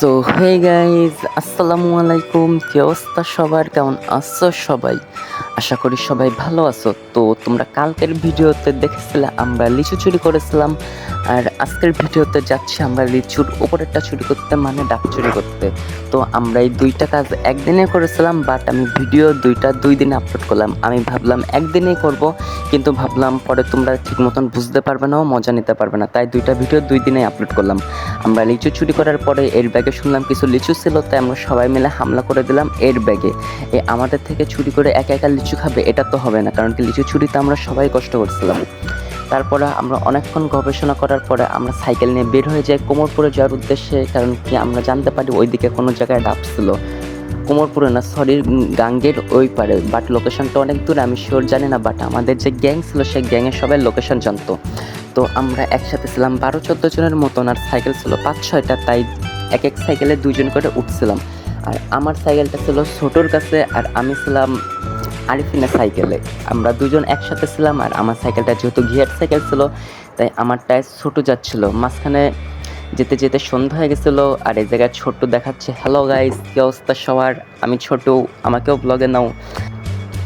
So hey guys, আসসালামু আলাইকুম। কি অবস্থা সবার, কেমন আছো সবাই? আশা করি সবাই ভালো আছো। তো তোমরা কালকের ভিডিওতে দেখেছিলে আমরা লিচু চুরি করেছিলাম, আর আজকের ভিডিওতে যাচ্ছি আমরা লিচুর উপরেরটা চুরি করতে, মানে ডাব চুরি করতে। তো আমরা এই দুইটা কাজ একদিনে করেছিলাম, বাট আমি ভিডিও দুইটা 2 দিনে আপলোড করলাম। আমি ভাবলাম একদিনেই করব, কিন্তু ভাবলাম পরে তোমরা ঠিক মতন বুঝতে পারবে না ও মজা নিতে পারবে না, তাই দুইটা ভিডিও 2 দিনে আপলোড করলাম। আমরা লিচু চুরি করার পরে এর ব্যাগে শুনলাম কিছু লিচু ছিল, তাই আমরা সবাই মিলে হামলা করে দিলাম এর ব্যাগে। আমাদের থেকে চুরি করে একা একা লিচু খাবে, এটা তো হবে না, কারণ কি লিচু চুরিতে আমরা সবাই কষ্ট করছিলাম। তারপরে আমরা অনেকক্ষণ গবেষণা করার পরে আমরা সাইকেল নিয়ে বের হয়ে যাই কোমরপুরে যাওয়ার উদ্দেশ্যে, কারণ কি আমরা জানতে পারি ওইদিকে কোনো জায়গায় ডাব ছিল। কোমরপুরে না, সরি, গাঙ্গের ওই পারে, বাট লোকেশনটা অনেক দূরে, আমি শিওর জানি না। বাট আমাদের যে গ্যাং ছিল সেই গ্যাংয়ের সবাই লোকেশন জানতো। তো আমরা একসাথে ছিলাম 12-14 জনের মতন, আর সাইকেল ছিল 5-6টা, তাই এক এক সাইকেলে 2 জন করে উঠছিলাম। আর আমার সাইকেলটা ছিল ছোটোর কাছে, আর আমি ছিলাম আরিফিনের সাইকেলে। আমরা 2 জন একসাথে ছিলাম, আর আমার সাইকেলটা যেহেতু গিয়ার সাইকেল ছিল, তাই আমারটায় ছোটো যাচ্ছিলো। মাঝখানে যেতে যেতে সন্ধ্যা হয়ে গেছিলো, আর এই জায়গায় ছোট্ট দেখাচ্ছে। হ্যালো গাইস, কী অবস্থা সবার? আমি ছোট, আমাকেও ব্লগে নাও।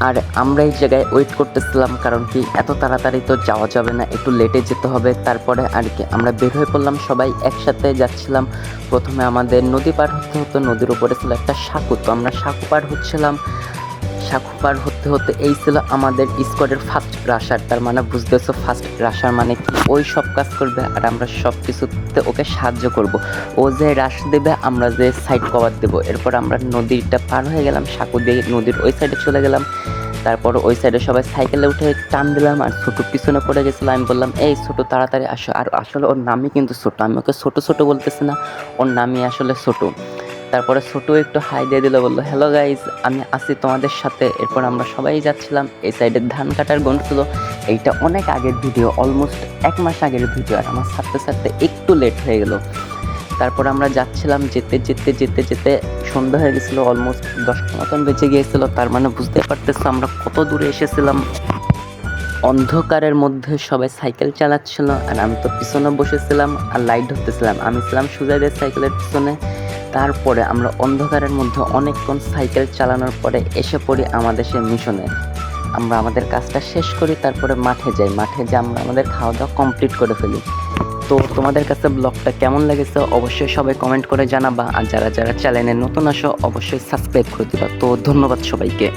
আর আমরা এই জায়গায় ওয়েট করতেছিলাম, কারণ কি এত তাড়াতাড়ি তো যাওয়া যাবে না, একটু লেটে যেতে হবে। তারপরে আর কি আমরা বের হয়ে পড়লাম, সবাই একসাথে যাচ্ছিলাম। প্রথমে আমাদের নদী পার হতে হতো, নদীর উপরে ছিল একটা সাঁকো, তো আমরা সাঁকো পার হচ্ছিলাম। সাঁকো পার হতে হতে এই ছিল আমাদের স্কোয়াডের ফার্স্ট রাশার। তার মানে বুঝতেছো ফার্স্ট রাশার মানে কি? ওই সব কাজ করবে আর আমরা সব কিছুতে ওকে সাহায্য করব। ও যে রাশ দেবে, আমরা যে সাইড কভার দেবো। এরপর আমরা নদীটা পার হয়ে গেলাম, সাঁকো দিয়ে নদীর ওই সাইডে চলে গেলাম। তারপর ওই সাইডে সবাই সাইকেলে উঠে টান দিলাম, আর ছোটো পিছনে পড়ে গেছিলো। আমি বললাম, এই ছোটো তাড়াতাড়ি আসো। আর আসলে ওর নামই কিন্তু ছোটো, আমি ওকে ছোটো ছোটো বলতেছি না, ওর নামই আসলে ছোটো। তারপরে ছোটো একটু হাই দিয়ে দিল, বললো হ্যালো গাইজ, আমি আছি তোমাদের সাথে। এরপর আমরা সবাই যাচ্ছিলাম। এই সাইডে ধান কাটার গন্ড ছিল। এইটা অনেক আগের ভিডিও, অলমোস্ট 1 মাস আগের ভিডিও, আর আমার ছাড়তে ছাড়তে একটু লেট হয়ে গেল। তারপর আমরা যাচ্ছিলাম, যেতে যেতে যেতে যেতে সন্ধ্যা হয়ে গেছিলো, অলমোস্ট 10টা মতন বেজে গিয়েছিলো। তার মানে বুঝতে পারতেছো আমরা কত দূরে এসেছিলাম। অন্ধকারের মধ্যে সবাই সাইকেল চালাচ্ছিল, আর আমি তো পিছনে বসেছিলাম আর লাইট ধরতেছিলাম। আমি ছিলাম সুজাইদের সাইকেলের পিছনে। তারপরে আমরা অন্ধকারের মধ্যে অনেকক্ষণ সাইকেল চালানোর পরে এসে পড়ি আমাদের সে মিশনে। আমরা আমাদের কাজটা শেষ করি, তারপরে মাঠে যাই। মাঠে যে আমরা আমাদের খাওয়া দাওয়া কমপ্লিট করে ফেলি। তো তোমাদের কাছে ব্লগটা কেমন লেগেছে অবশ্যই সবাই কমেন্ট করে জানাবা, আর যারা যারা চ্যানেলে নতুন আসো অবশ্যই সাবস্ক্রাইব করে দিবা। তো ধন্যবাদ সবাইকে।